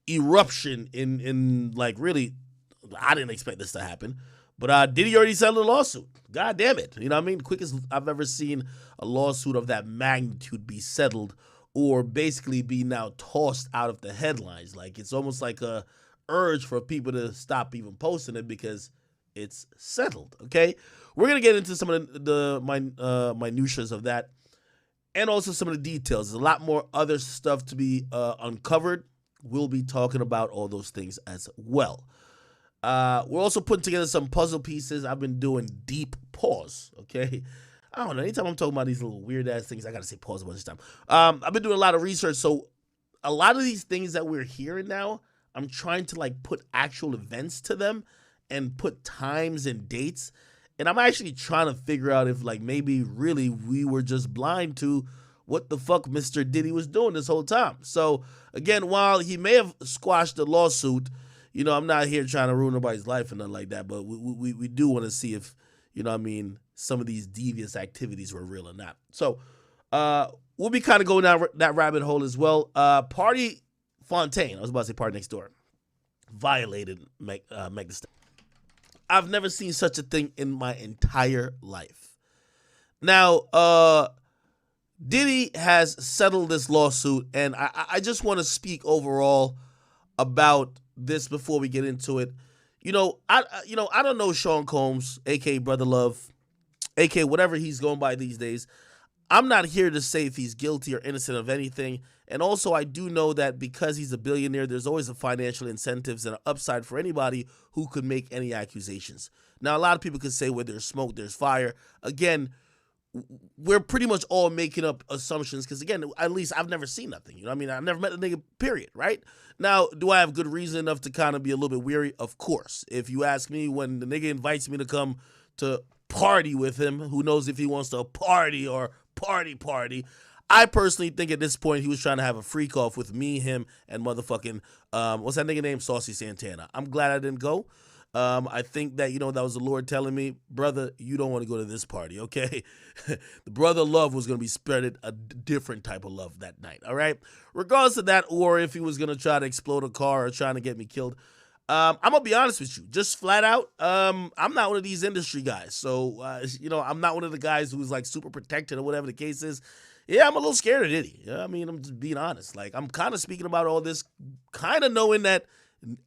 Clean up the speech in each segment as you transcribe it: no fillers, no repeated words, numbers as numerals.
eruption in like really, I didn't expect this to happen. But Diddy already settled a lawsuit. God damn it. You know what I mean? Quickest I've ever seen a lawsuit of that magnitude be settled or basically be now tossed out of the headlines. Like it's almost like a urge for people to stop even posting it because it's settled. Okay? We're gonna get into some of the minutiae of that and also some of the details. There's a lot more other stuff to be uncovered. We'll be talking about all those things as well. We're also putting together some puzzle pieces. I've been doing deep pause, okay? I don't know. Anytime I'm talking about these little weird ass things, I gotta say pause a bunch of time. I've been doing a lot of research, so a lot of these things that we're hearing now, I'm trying to like put actual events to them and put times and dates. And I'm actually trying to figure out if like maybe really we were just blind to what the fuck Mr. Diddy was doing this whole time. So again, while he may have squashed the lawsuit, you know, I'm not here trying to ruin nobody's life or nothing like that, but we do want to see if, you know what I mean, some of these devious activities were real or not. So we'll be kind of going down that rabbit hole as well. Party Fontaine, I was about to say Party Next Door, violated Meg Thee Stallion. I've never seen such a thing in my entire life. Now, Diddy has settled this lawsuit, and I just want to speak overall about this before we get into it. I don't know Sean Combs, aka Brother Love, aka whatever he's going by these days. I'm not here to say if he's guilty or innocent of anything. And also, I do know that because he's a billionaire, there's always a financial incentives and an upside for anybody who could make any accusations. Now, a lot of people could say where there's smoke, there's fire. Again, we're pretty much all making up assumptions because, again, at least I've never seen nothing. You know what I mean? I've never met a nigga, period, right? Now, do I have good reason enough to kind of be a little bit weary? Of course. If you ask me, when the nigga invites me to come to party with him, who knows if he wants to party or party. I personally think at this point he was trying to have a freak off with me, him, and motherfucking, what's that nigga name? Saucy Santana. I'm glad I didn't go. I think that, that was the Lord telling me, brother, you don't want to go to this party, okay? The brother love was going to be spreaded a different type of love that night, all right? Regardless of that, or if he was going to try to explode a car or trying to get me killed, I'm going to be honest with you, just flat out, I'm not one of these industry guys. So, I'm not one of the guys who's like super protected or whatever the case is. Yeah, I'm a little scared of Diddy. Yeah, I mean, I'm just being honest. Like, I'm kind of speaking about all this, kind of knowing that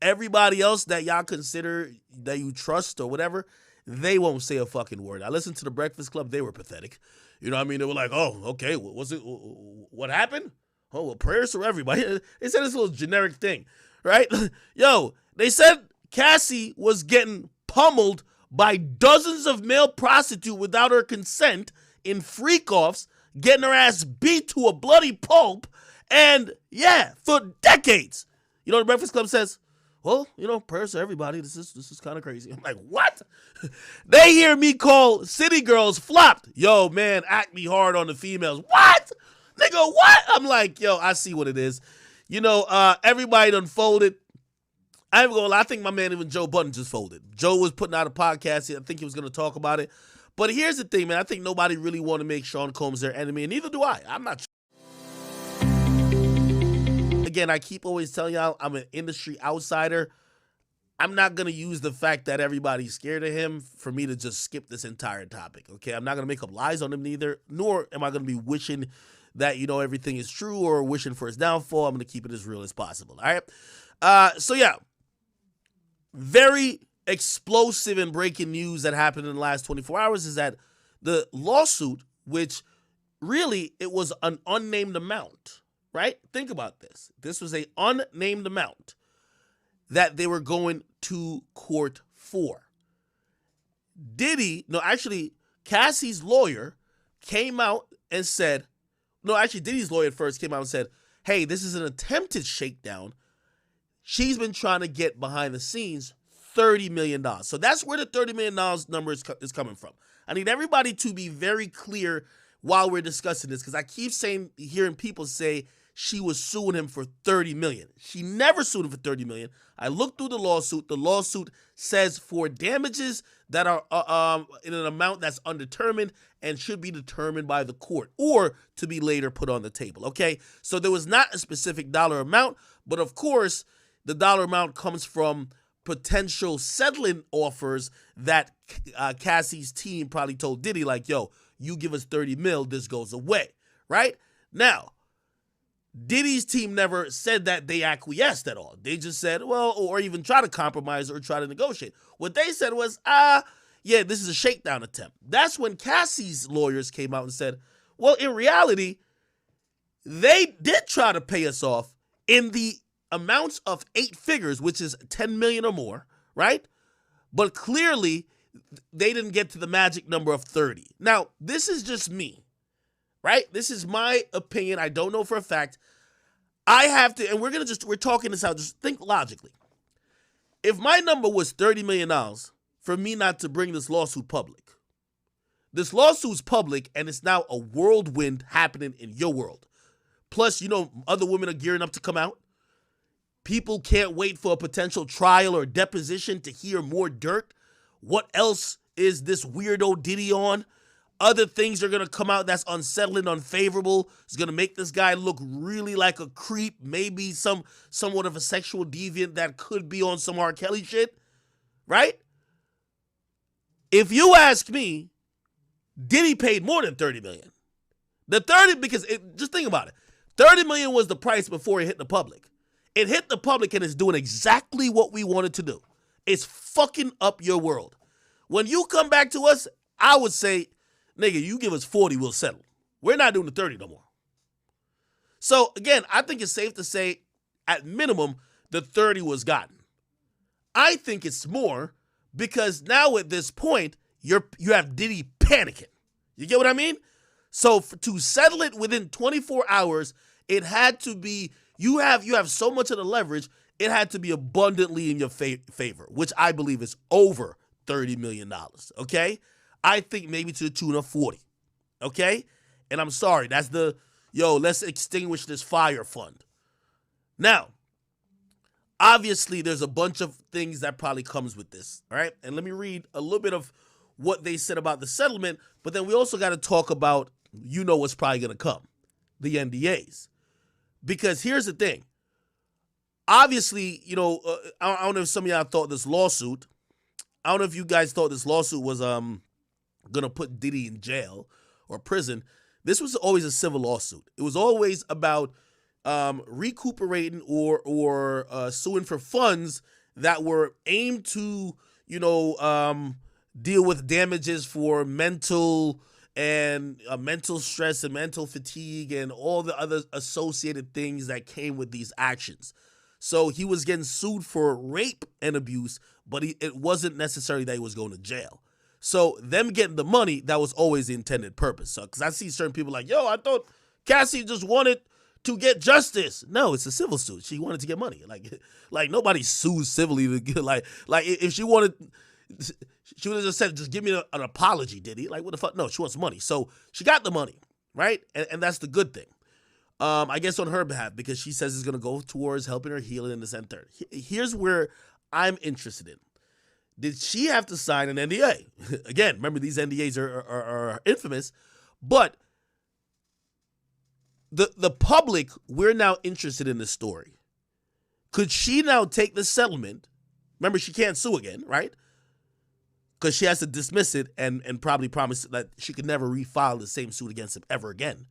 everybody else that y'all consider that you trust or whatever, they won't say a fucking word. I listened to the Breakfast Club. They were pathetic. You know what I mean? They were like, oh, okay, what happened? Oh, well, prayers for everybody. They said this little generic thing, right? Yo, they said Cassie was getting pummeled by dozens of male prostitutes without her consent in freak-offs, getting her ass beat to a bloody pulp, and yeah, for decades. You know what the Breakfast Club says? Well, prayers to everybody. This is kind of crazy. I'm like, what? They hear me call city girls flopped. Yo, man, act me hard on the females. What? Nigga, what? I'm like, yo, I see what it is. Everybody done folded. I ain't gonna lie, I think my man, even Joe Budden, just folded. Joe was putting out a podcast. I think he was going to talk about it. But here's the thing, man. I think nobody really want to make Sean Combs their enemy, and neither do I. I'm not. Again, I keep always telling y'all I'm an industry outsider. I'm not going to use the fact that everybody's scared of him for me to just skip this entire topic, okay? I'm not going to make up lies on him neither, nor am I going to be wishing that, everything is true or wishing for his downfall. I'm going to keep it as real as possible, all right? So, yeah, very explosive and breaking news that happened in the last 24 hours is that the lawsuit, which really it was an unnamed amount, right? Think about this. This was an unnamed amount that they were going to court for. Cassie's lawyer came out and said, Diddy's lawyer first came out and said, hey, this is an attempted shakedown. She's been trying to get behind the scenes $30 million. So that's where the $30 million number is coming from. I need everybody to be very clear while we're discussing this, because I keep hearing people say she was suing him for $30 million. She never sued him for $30 million. I looked through the lawsuit. The lawsuit says for damages that are in an amount that's undetermined and should be determined by the court or to be later put on the table, okay? So there was not a specific dollar amount, but of course, the dollar amount comes from potential settling offers that Cassie's team probably told Diddy, like, yo, you give us 30 mil, this goes away, right? Now, Diddy's team never said that they acquiesced at all. They just said, well, or even try to compromise or try to negotiate. What they said was, yeah, this is a shakedown attempt. That's when Cassie's lawyers came out and said, well, in reality, they did try to pay us off in the amounts of 8 figures, which is 10 million or more, right? But clearly, they didn't get to the magic number of 30. Now, this is just me, right? This is my opinion. I don't know for a fact. I have to, and we're talking this out, just think logically. If my number was $30 million for me not to bring this lawsuit public, this lawsuit's public and it's now a whirlwind happening in your world. Plus, other women are gearing up to come out. People can't wait for a potential trial or deposition to hear more dirt. What else is this weirdo Diddy on? Other things are going to come out that's unsettling, unfavorable. It's going to make this guy look really like a creep, maybe somewhat of a sexual deviant that could be on some R. Kelly shit, right? If you ask me, Diddy paid more than $30 million. Just think about it. $30 million was the price before it hit the public. It hit the public and it's doing exactly what we wanted to do. It's fucking up your world. When you come back to us, I would say, nigga, you give us 40, we'll settle. We're not doing the 30 no more. So, again, I think it's safe to say, at minimum, the 30 was gotten. I think it's more because now at this point, you have Diddy panicking. You get what I mean? So, to settle it within 24 hours, it had to be, you have so much of the leverage, it had to be abundantly in your favor, which I believe is over $30 million, okay? I think maybe to the tune of 40, okay? And I'm sorry, that's let's extinguish this fire fund. Now, obviously, there's a bunch of things that probably comes with this, all right? And let me read a little bit of what they said about the settlement, but then we also got to talk about, what's probably going to come, the NDAs. Because here's the thing. Obviously, I don't know if some of y'all thought this lawsuit, I don't know if you guys thought this lawsuit was going to put Diddy in jail or prison. This was always a civil lawsuit. It was always about recuperating or suing for funds that were aimed to, deal with damages for mental stress and mental fatigue and all the other associated things that came with these actions. So he was getting sued for rape and abuse, but it wasn't necessarily that he was going to jail. So them getting the money, that was always the intended purpose. So, because I see certain people like, yo, I thought Cassie just wanted to get justice. No, it's a civil suit. She wanted to get money. Like nobody sues civilly to get like if she wanted, she would have just said, just give me an apology, Diddy. Like, what the fuck? No, she wants money. So she got the money, right? And that's the good thing. I guess on her behalf, because she says it's going to go towards helping her heal in the center. Here's where I'm interested in. Did she have to sign an NDA? Again, remember, these NDAs are infamous, but the public, we're now interested in this story. Could she now take the settlement? Remember, she can't sue again, right? Because she has to dismiss it and probably promise that she could never refile the same suit against him ever again.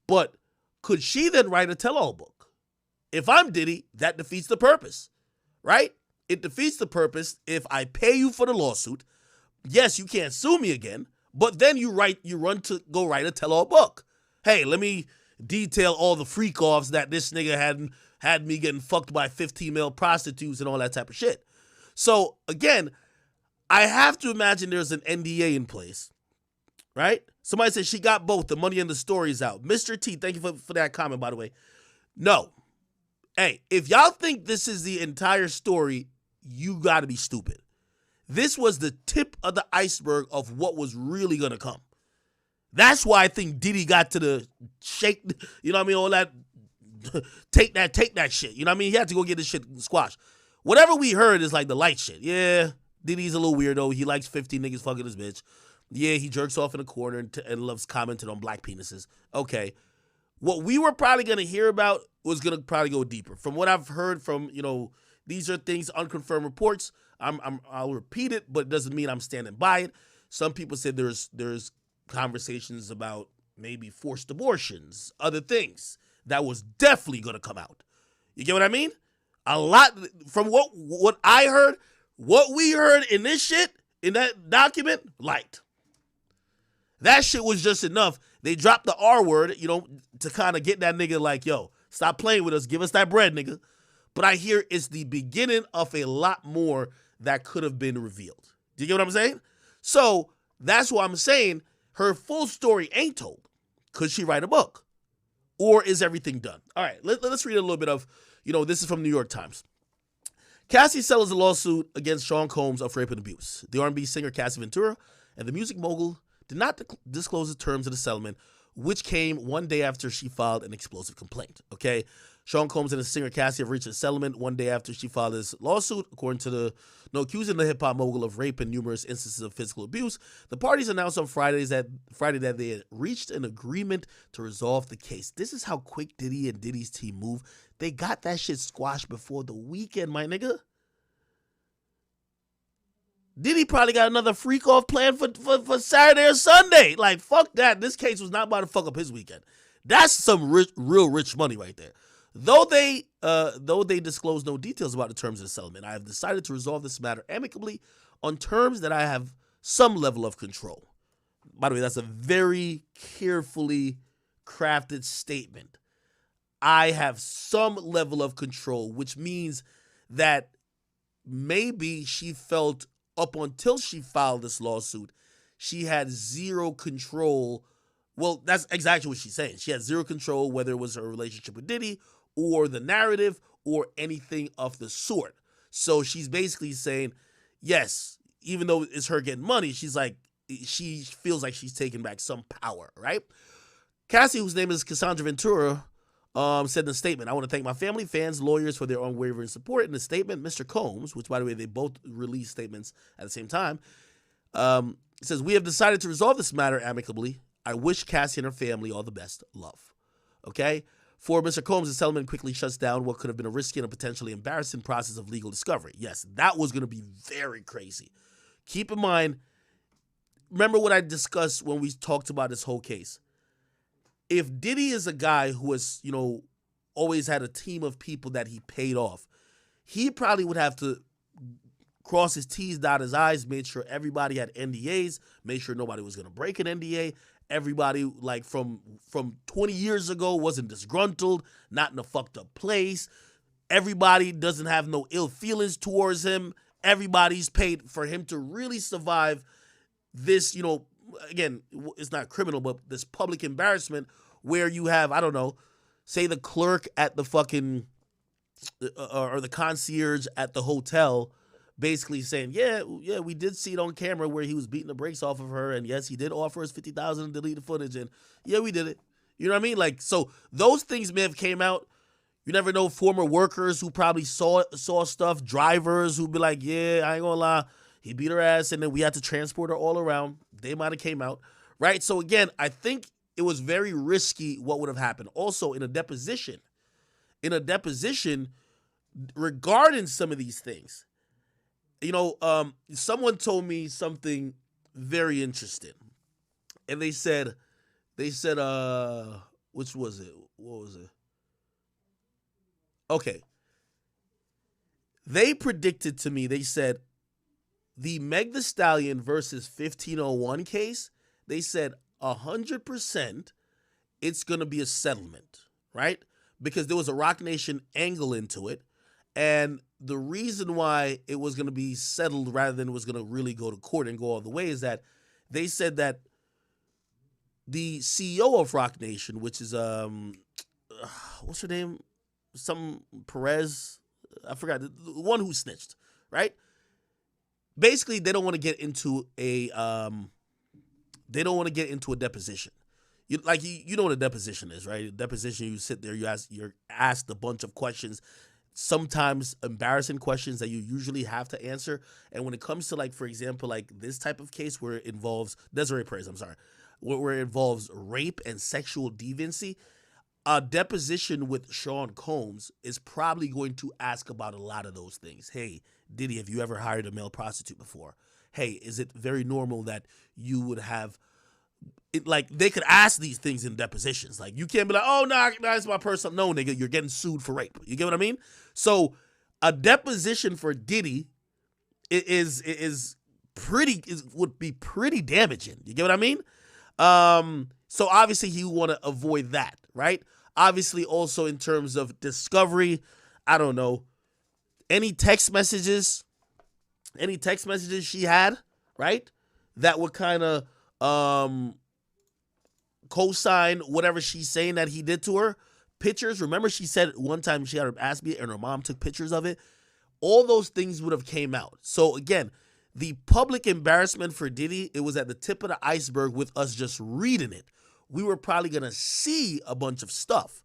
But could she then write a tell-all book? If I'm Diddy, that defeats the purpose, right? It defeats the purpose if I pay you for the lawsuit. Yes, you can't sue me again, but then you run to go write a tell-all book. Hey, let me detail all the freak-offs that this nigga had me getting fucked by 15 male prostitutes and all that type of shit. So, again, I have to imagine there's an NDA in place, right? Somebody said she got both, the money and the stories out. Mr. T, thank you for that comment, by the way. No. Hey, if y'all think this is the entire story, you got to be stupid. This was the tip of the iceberg of what was really going to come. That's why I think Diddy got to the shake, all that, take that shit. You know what I mean? He had to go get this shit squashed. Whatever we heard is like the light shit. Yeah, Diddy's a little weirdo. He likes 50 niggas fucking his bitch. Yeah, he jerks off in a corner and loves commenting on black penises. Okay. What we were probably going to hear about was going to probably go deeper. From what I've heard from, these are things, unconfirmed reports. I'll repeat it, but it doesn't mean I'm standing by it. Some people said there's conversations about maybe forced abortions, other things that was definitely going to come out. You get what I mean? A lot from what I heard, what we heard in this shit, in that document, light. That shit was just enough. They dropped the R word, to kind of get that nigga like, yo, stop playing with us. Give us that bread, nigga. But I hear it's the beginning of a lot more that could have been revealed. Do you get what I'm saying? So that's why I'm saying her full story ain't told. Could she write a book? Or is everything done? All right, let's read a little bit of, this is from New York Times. Cassie settles a lawsuit against Sean Combs of rape and abuse. The R&B singer Cassie Ventura and the music mogul did not disclose the terms of the settlement, which came one day after she filed an explosive complaint. Okay, Sean Combs and the singer Cassie have reached a settlement one day after she filed this lawsuit, according to accusing the hip-hop mogul of rape and numerous instances of physical abuse. The parties announced on Friday that they had reached an agreement to resolve the case. This is how quick Diddy and Diddy's team move. They got that shit squashed before the weekend, my nigga. Diddy probably got another freak off plan for Saturday or Sunday. Like, fuck that. This case was not about to fuck up his weekend. That's some real rich money right there. Though they disclose no details about the terms of the settlement, I have decided to resolve this matter amicably on terms that I have some level of control. By the way, that's a very carefully crafted statement. I have some level of control, which means that maybe she felt up until she filed this lawsuit, she had zero control. Well, that's exactly what she's saying. She had zero control, whether it was her relationship with Diddy or the narrative or anything of the sort. So she's basically saying, yes, even though it's her getting money, she feels like she's taking back some power, right? Cassie, whose name is Cassandra Ventura, said in a statement, I want to thank my family, fans, lawyers for their unwavering support. In the statement, Mr. Combs, which, by the way, they both released statements at the same time, says, we have decided to resolve this matter amicably. I wish Cassie and her family all the best. Love. Okay? For Mr. Combs, the settlement quickly shuts down what could have been a risky and a potentially embarrassing process of legal discovery. Yes, that was going to be very crazy. Keep in mind, remember what I discussed when we talked about this whole case. If Diddy is a guy who has, always had a team of people that he paid off, he probably would have to cross his T's, dot his I's, made sure everybody had NDAs, made sure nobody was going to break an NDA. Everybody, like, from 20 years ago wasn't disgruntled, not in a fucked up place. Everybody doesn't have no ill feelings towards him. Everybody's paid for him to really survive this, again, it's not criminal, but this public embarrassment where you have, I don't know, say the clerk at the fucking, or the concierge at the hotel basically saying, yeah, we did see it on camera where he was beating the brakes off of her, and yes, he did offer us $50,000 to delete the footage, and yeah, we did it. You know what I mean? Like, so those things may have came out. You never know, former workers who probably saw stuff, drivers who'd be like, yeah, I ain't gonna lie, he beat her ass, and then we had to transport her all around. They might have came out, right? So again, I think it was very risky what would have happened. Also, in a deposition regarding some of these things, someone told me something very interesting, and they said, which was it? What was it? Okay. They predicted to me, they said, the Meg Thee Stallion versus 1501 case, they said 100% it's going to be a settlement, right? Because there was a Roc Nation angle into it. And the reason why it was going to be settled rather than it was going to really go to court and go all the way is that they said that the CEO of Roc Nation, which is, what's her name? Some Perez, I forgot, the one who snitched, right? Basically, they don't want to get into a deposition. You know what a deposition is, right? A deposition, you sit there, you're asked a bunch of questions, sometimes embarrassing questions that you usually have to answer. And when it comes to, like, for example, like this type of case where it involves where it involves rape and sexual deviancy, a deposition with Sean Combs is probably going to ask about a lot of those things. Hey, Diddy, have you ever hired a male prostitute before? Hey, is it very normal that you would have it, like, they could ask these things in depositions. Like, you can't be like, oh, no, that's my personal. No, nigga, you're getting sued for rape. You get what I mean? So a deposition for Diddy would be pretty damaging. You get what I mean? So obviously he want to avoid that, right? Obviously also in terms of discovery, I don't know, any text messages she had, right? That would kind of co-sign whatever she's saying that he did to her. Pictures, remember she said one time she had her ass beat and her mom took pictures of it. All those things would have came out. So again, the public embarrassment for Diddy, it was at the tip of the iceberg with us just reading it. We were probably going to see a bunch of stuff.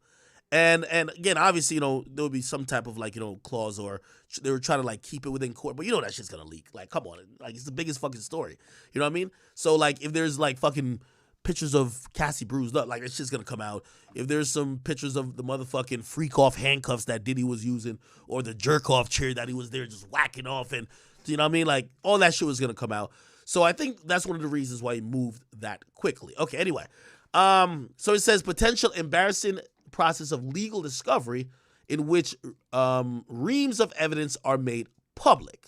And again, obviously, there would be some type of clause, or they were trying to keep it within court, but that shit's going to leak. Like, come on. Like, it's the biggest fucking story. You know what I mean? So if there's fucking pictures of Cassie bruised up, it's just going to come out. If there's some pictures of the motherfucking freak off handcuffs that Diddy was using, or the jerk off chair that he was there just whacking off, and you know what I mean? All that shit was going to come out. So I think that's one of the reasons why he moved that quickly. Okay, anyway. So it says potential embarrassing process of legal discovery in which reams of evidence are made public.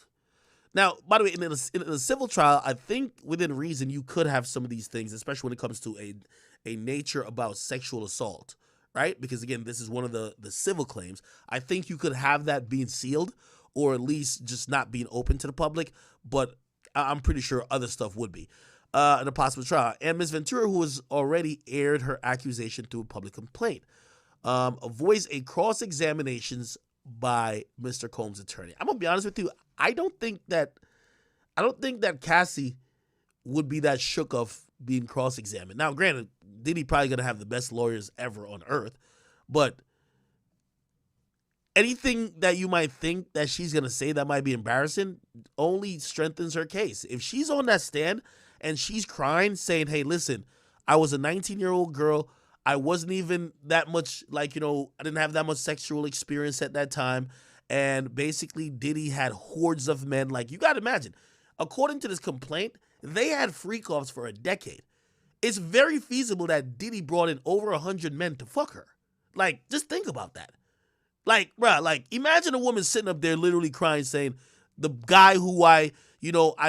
Now, by the way, in a civil trial, I think within reason you could have some of these things, especially when it comes to a nature about sexual assault, right? Because again, this is one of the civil claims. I think you could have that being sealed, or at least just not being open to the public, but I'm pretty sure other stuff would be in a possible trial. And Ms. Ventura, who has already aired her accusation through a public complaint, avoids a cross-examinations by Mr. Combs' attorney. I'm gonna be honest with you. I don't think that Cassie would be that shook of being cross-examined. Now, granted, Diddy probably gonna have the best lawyers ever on earth, but anything that you might think that she's gonna say that might be embarrassing only strengthens her case. If she's on that stand and she's crying, saying, "Hey, listen, I was a 19-year-old girl. I wasn't even that much I didn't have that much sexual experience at that time. And basically Diddy had hordes of men." You got to imagine, according to this complaint, they had freak-offs for a decade. It's very feasible that Diddy brought in over 100 men to fuck her. Just think about that. Imagine a woman sitting up there literally crying, saying, the guy who I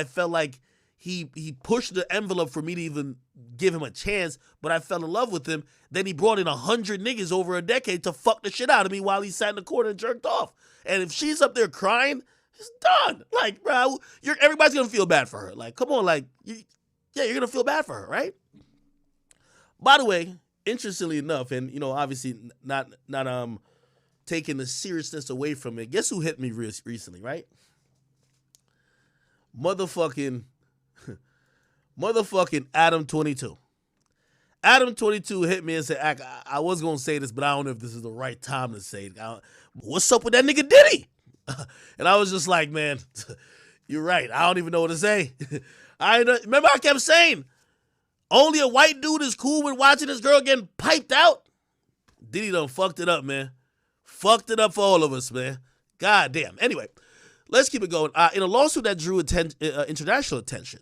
felt like he pushed the envelope for me to even give him a chance, but I fell in love with him. Then he brought in 100 niggas over a decade to fuck the shit out of me while he sat in the corner and jerked off. And if she's up there crying, it's done. Bro, everybody's gonna feel bad for her. Come on, you're gonna feel bad for her, right? By the way, interestingly enough, and obviously not taking the seriousness away from it, guess who hit me recently, right? Motherfucking Adam 22. Adam 22 hit me and said, I was going to say this, but I don't know if this is the right time to say it. What's up with that nigga Diddy? And I was just like, man, you're right. I don't even know what to say. Remember I kept saying, only a white dude is cool with watching this girl getting piped out? Diddy done fucked it up, man. Fucked it up for all of us, man. God damn. Anyway, let's keep it going. In a lawsuit that drew international attention,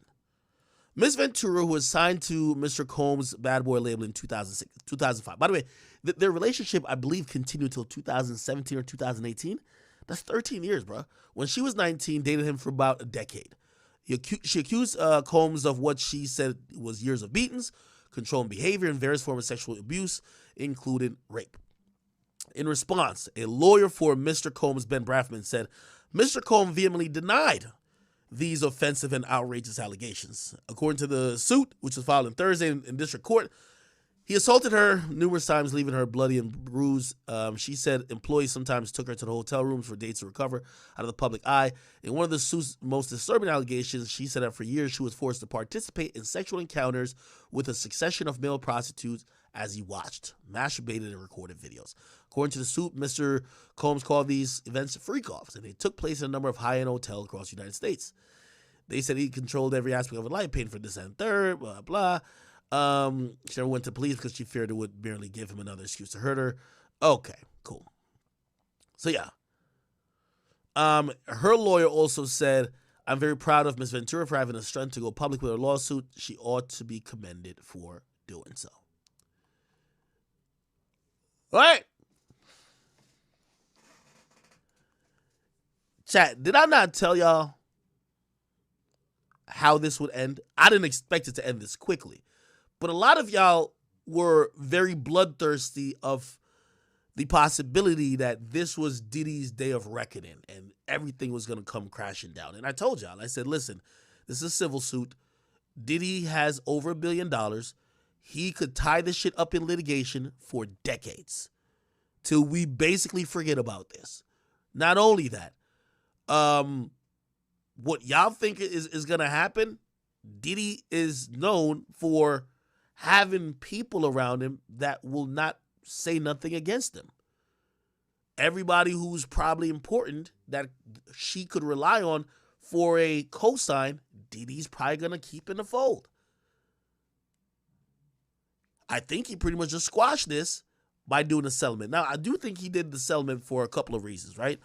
Ms. Ventura, who was signed to Mr. Combs' Bad Boy label in 2005. By the way, their relationship, I believe, continued until 2017 or 2018. That's 13 years, bro. When she was 19, dated him for about a decade. She accused Combs of what she said was years of beatings, controlling behavior, and various forms of sexual abuse, including rape. In response, a lawyer for Mr. Combs, Ben Braffman, said Mr. Combs vehemently denied these offensive and outrageous allegations. According to the suit, which was filed on Thursday in district court, he assaulted her numerous times, leaving her bloody and bruised. She said employees sometimes took her to the hotel rooms for days to recover out of the public eye. In one of the suit's most disturbing allegations, she said that for years she was forced to participate in sexual encounters with a succession of male prostitutes as he watched, masturbated, and recorded videos. According to the suit, Mr. Combs called these events freak-offs, and they took place in a number of high-end hotels across the United States. They said he controlled every aspect of her life, paying for this and third, blah, blah. She never went to police because she feared it would merely give him another excuse to hurt her. Okay, cool. So yeah. Her lawyer also said, I'm very proud of Ms. Ventura for having the strength to go public with her lawsuit. She ought to be commended for doing so. All right. Chat, did I not tell y'all how this would end? I didn't expect it to end this quickly. But a lot of y'all were very bloodthirsty of the possibility that this was Diddy's day of reckoning and everything was going to come crashing down. And I told y'all, I said, listen, this is a civil suit. Diddy has over $1 billion. He could tie this shit up in litigation for decades till we basically forget about this. Not only that, what y'all think is going to happen, Diddy is known for having people around him that will not say nothing against him. Everybody who's probably important that she could rely on for a cosign, Diddy's probably going to keep in the fold. I think he pretty much just squashed this by doing a settlement. Now, I do think he did the settlement for a couple of reasons, right?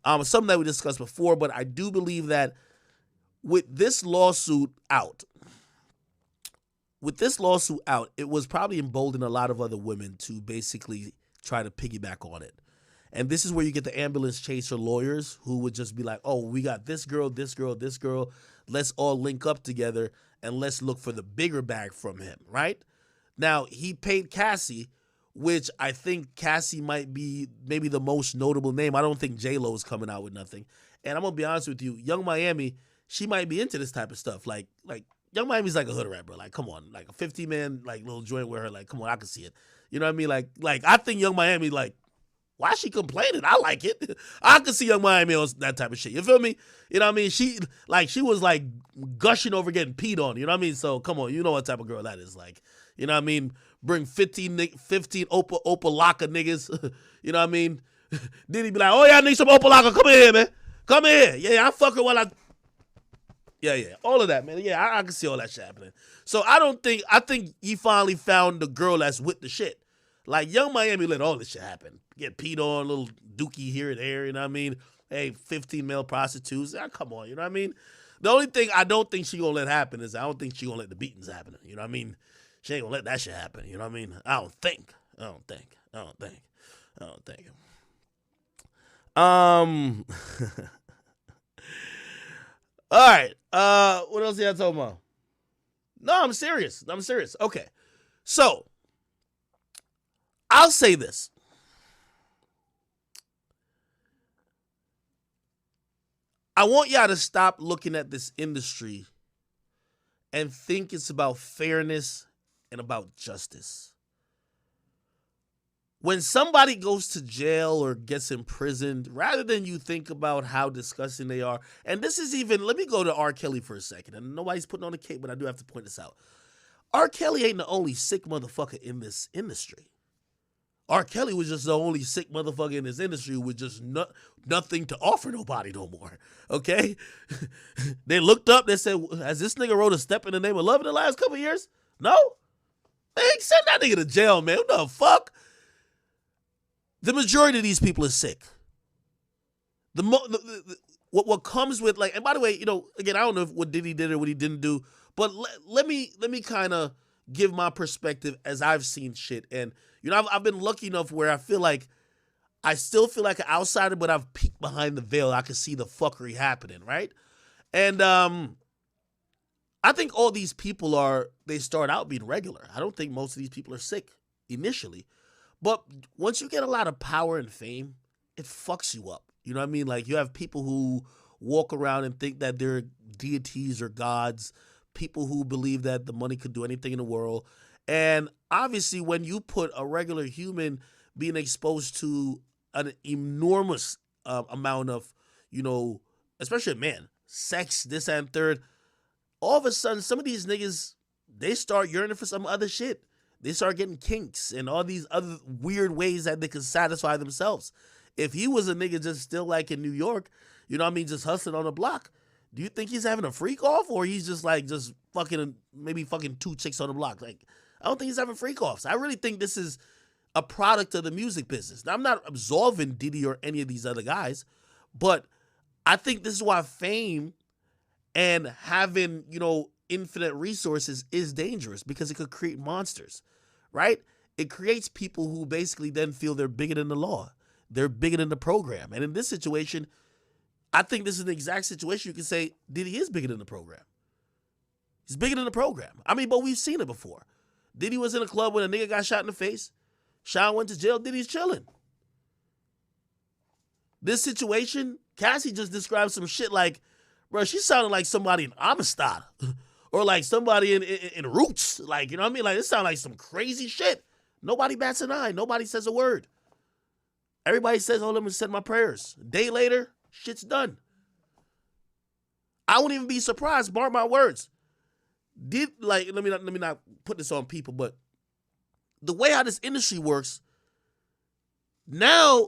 Something that we discussed before, but I do believe that with this lawsuit out, it was probably emboldened a lot of other women to basically try to piggyback on it. And this is where you get the ambulance chaser lawyers who would just be like, oh, we got this girl, this girl, this girl. Let's all link up together and let's look for the bigger bag from him, right? Now, he paid Cassie, which I think Cassie might be maybe the most notable name. I don't think J-Lo is coming out with nothing. And I'm going to be honest with you, Young Miami, she might be into this type of stuff. Like Young Miami's like a hood rat, bro. Like, come on. Like a 50-man like little joint with her. Like, come on, I can see it. You know what I mean? Like I think Young Miami, like, why is she complaining? I like it. I can see Young Miami on that type of shit. You feel me? You know what I mean? She was like gushing over getting peed on. You know what I mean? So come on, you know what type of girl that is. Like, you know what I mean? Bring 15 Opa Laka niggas. You know what I mean? Diddy be like, oh yeah, I need some Opa Laka. Come in here, man. Come in. Yeah, I fuck her while I. Yeah. All of that, man. Yeah, I can see all that shit happening. So I think he finally found the girl that's with the shit. Like, Young Miami let all this shit happen. Get peed on, little dookie here and there, you know what I mean? Hey, 15 male prostitutes. Come on, you know what I mean? The only thing I don't think she gonna let happen is I don't think she gonna let the beatings happen. You know what I mean? She ain't gonna let that shit happen. You know what I mean? I don't think. All right. What else y'all talking about? No, I'm serious. Okay. So, I'll say this. I want y'all to stop looking at this industry and think it's about fairness and about justice. When somebody goes to jail or gets imprisoned, rather than you think about how disgusting they are, and this is even, let me go to R. Kelly for a second, and nobody's putting on a cape, but I do have to point this out. R. Kelly ain't the only sick motherfucker in this industry. R. Kelly was just the only sick motherfucker in this industry with just nothing to offer nobody no more, okay? They looked up, they said, has this nigga wrote a Step in the Name of Love in the last couple of years? No? They ain't send that nigga to jail, man. What the fuck? The majority of these people are sick. What comes with, like, and by the way, you know, again, I don't know what Diddy did or what he didn't do, but let me kind of give my perspective as I've seen shit. And, you know, I've been lucky enough where I still feel like an outsider, but I've peeked behind the veil. I can see the fuckery happening, right? And I think all these people they start out being regular. I don't think most of these people are sick initially. But once you get a lot of power and fame, it fucks you up. You know what I mean? Like, you have people who walk around and think that they're deities or gods, people who believe that the money could do anything in the world. And obviously, when you put a regular human being exposed to an enormous amount of, you know, especially a man, sex, this and third, all of a sudden, some of these niggas, they start yearning for some other shit. They start getting kinks and all these other weird ways that they can satisfy themselves. If he was a nigga just still like in New York, you know what I mean, just hustling on the block, Do you think he's having a freak off, or he's just like just fucking maybe fucking two chicks on the block? Like, I don't think he's having freak offs. I really think this is a product of the music business. Now, I'm not absolving Diddy or any of these other guys, but I think this is why fame and having, infinite resources is dangerous, because it could create monsters, right? It creates people who basically then feel they're bigger than the law. They're bigger than the program. And in this situation, I think this is the exact situation you can say Diddy is bigger than the program. He's bigger than the program. I mean, but we've seen it before. Diddy was in a club when a nigga got shot in the face. Sean went to jail. Diddy's chilling. This situation, Cassie just described some shit like, bro, she sounded like somebody in Amistad or like somebody in Roots. Like, you know what I mean? Like, it sounded like some crazy shit. Nobody bats an eye. Nobody says a word. Everybody says, oh, let me send my prayers. A day later, shit's done. I wouldn't even be surprised, mark my words. Let me not put this on people, but the way how this industry works, now,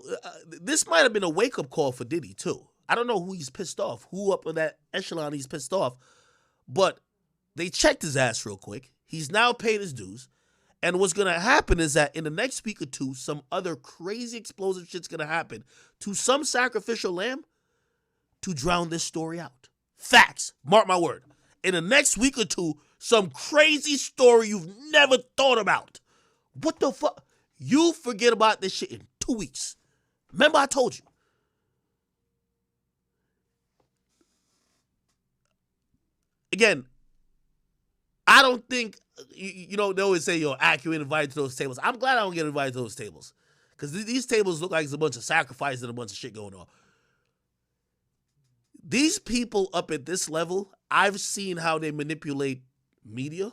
this might have been a wake-up call for Diddy, too. I don't know who he's pissed off, who up in that echelon he's pissed off, but they checked his ass real quick. He's now paid his dues, and what's going to happen is that in the next week or two, some other crazy explosive shit's going to happen to some sacrificial lamb to drown this story out. Facts. Mark my word. In the next week or two, some crazy story you've never thought about. What the fuck? You forget about this shit in 2 weeks. Remember I told you. Again, I don't think, they always say, Ak, you ain't invited to those tables. I'm glad I don't get invited to those tables. Because these tables look like there's a bunch of sacrifice and a bunch of shit going on. These people up at this level, I've seen how they manipulate media,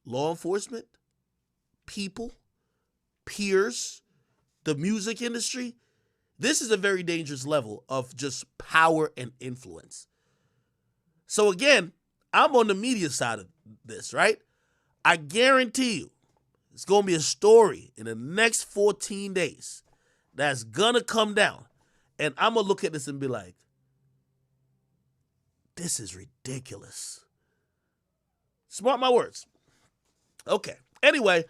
law enforcement, people, peers, the music industry. This is a very dangerous level of just power and influence. So again, I'm on the media side of this, right? I guarantee you, it's going to be a story in the next 14 days that's going to come down. And I'm going to look at this and be like, this is ridiculous. Smart my words. Okay. Anyway,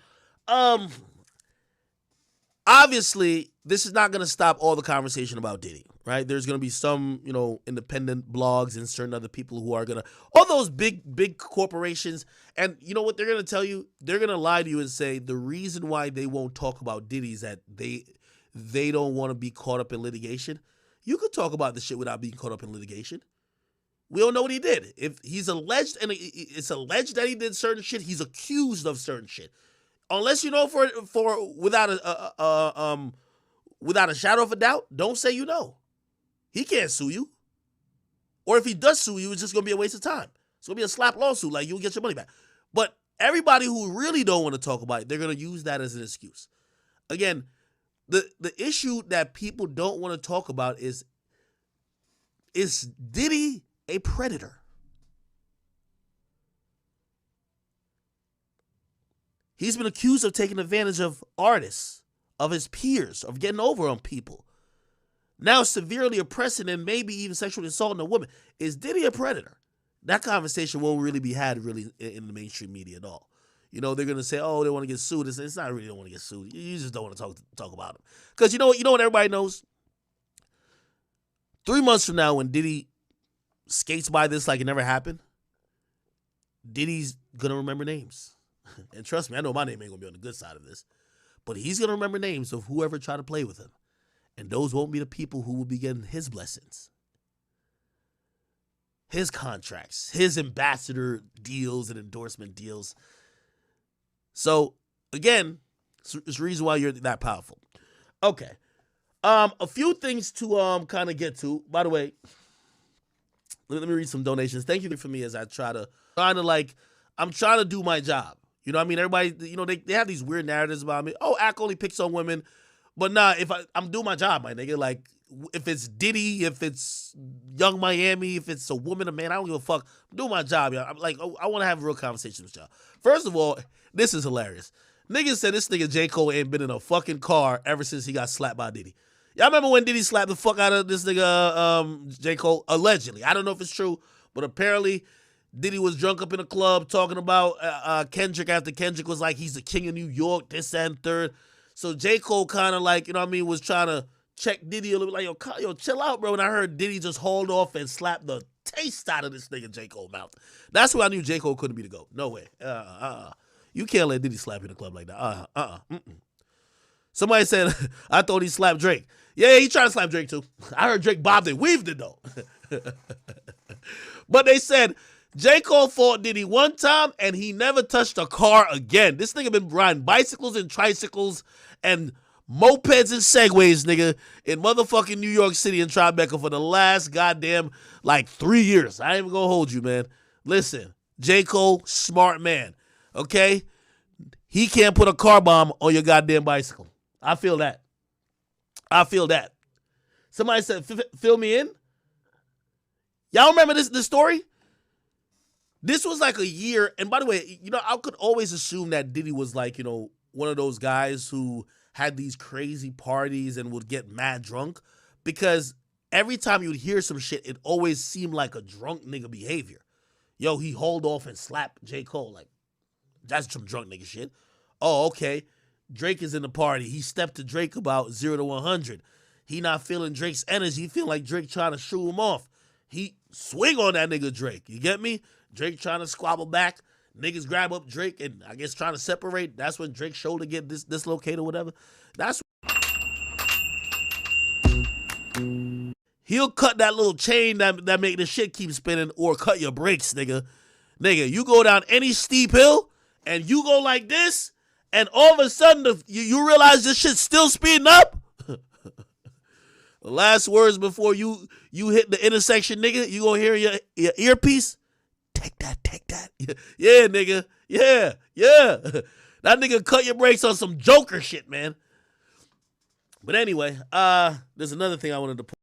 obviously, this is not going to stop all the conversation about Diddy, right? There's going to be some, independent blogs and certain other people who are going to, all those big corporations. And you know what they're going to tell you? They're going to lie to you and say the reason why they won't talk about Diddy is that they don't want to be caught up in litigation. You could talk about the shit without being caught up in litigation. We don't know what he did. If he's alleged, and it's alleged that he did certain shit, he's accused of certain shit. Unless you know for without a shadow of a doubt, don't say you know. He can't sue you. Or if he does sue you, it's just gonna be a waste of time. It's gonna be a slap lawsuit, like you'll get your money back. But everybody who really don't want to talk about it, they're gonna use that as an excuse. Again, the issue that people don't want to talk about is Diddy a predator? He's been accused of taking advantage of artists, of his peers, of getting over on people. Now severely oppressing and maybe even sexually assaulting a woman. Is Diddy a predator? That conversation won't really be had really in the mainstream media at all. They're going to say, oh, they want to get sued. It's not really they don't want to get sued. You just don't want to talk about him. Because you know what everybody knows? 3 months from now when Diddy skates by this like it never happened, Diddy's going to remember names. And trust me, I know my name ain't going to be on the good side of this. But he's going to remember names of whoever tried to play with him. And those won't be the people who will be getting his blessings, his contracts, his ambassador deals and endorsement deals. So, again, it's the reason why you're that powerful. Okay. A few things to kind of get to. By the way, let me read some donations. Thank you for me as I I'm trying to do my job. You know what I mean? Everybody, they have these weird narratives about me. Oh, Ak only picks on women. But nah, if I'm doing my job, my nigga. Like, if it's Diddy, if it's Young Miami, if it's a woman, a man, I don't give a fuck. I'm doing my job, y'all. I'm like, I want to have a real conversation with y'all. First of all, this is hilarious. Niggas said this nigga J. Cole ain't been in a fucking car ever since he got slapped by Diddy. Y'all remember when Diddy slapped the fuck out of this nigga, J. Cole? Allegedly. I don't know if it's true, but apparently Diddy was drunk up in a club talking about Kendrick after Kendrick was like, he's the king of New York, this and third. So J. Cole kind of like, you know what I mean, was trying to check Diddy a little bit, like, yo, chill out, bro. And I heard Diddy just hauled off and slapped the taste out of this nigga J. Cole mouth. That's why I knew J. Cole couldn't be the GOAT. No way. You can't let Diddy slap you in the club like that. Somebody said, I thought he slapped Drake. Yeah, he tried to slap Drake too. I heard Drake bobbed and weaved it though. But they said J. Cole fought Diddy one time and he never touched a car again. This nigga been riding bicycles and tricycles and mopeds and segways, nigga, in motherfucking New York City and Tribeca for the last goddamn, 3 years. I ain't even gonna hold you, man. Listen, J. Cole, smart man, okay? He can't put a car bomb on your goddamn bicycle. I feel that. Somebody said, fill me in. Y'all remember this story? This was like a year, and by the way, I could always assume that Diddy was one of those guys who had these crazy parties and would get mad drunk, because every time you'd hear some shit, it always seemed like a drunk nigga behavior. Yo, he hauled off and slapped J. Cole. Like, that's some drunk nigga shit. Oh, okay. Drake is in the party. He stepped to Drake about 0 to 100. He not feeling Drake's energy. He feeling like Drake trying to shoo him off. He swing on that nigga Drake. You get me? Drake trying to squabble back. Niggas grab up Drake and I guess trying to separate. That's when Drake's shoulder get dislocated or whatever. That's he'll cut that little chain that make the shit keep spinning, or cut your brakes, nigga. Nigga, you go down any steep hill and you go like this, and all of a sudden you realize this shit's still speeding up. The last words before you hit the intersection, nigga, you gonna hear your earpiece? Take that. Yeah, nigga. Yeah. That nigga cut your brakes on some Joker shit, man. But anyway, there's another thing I wanted to point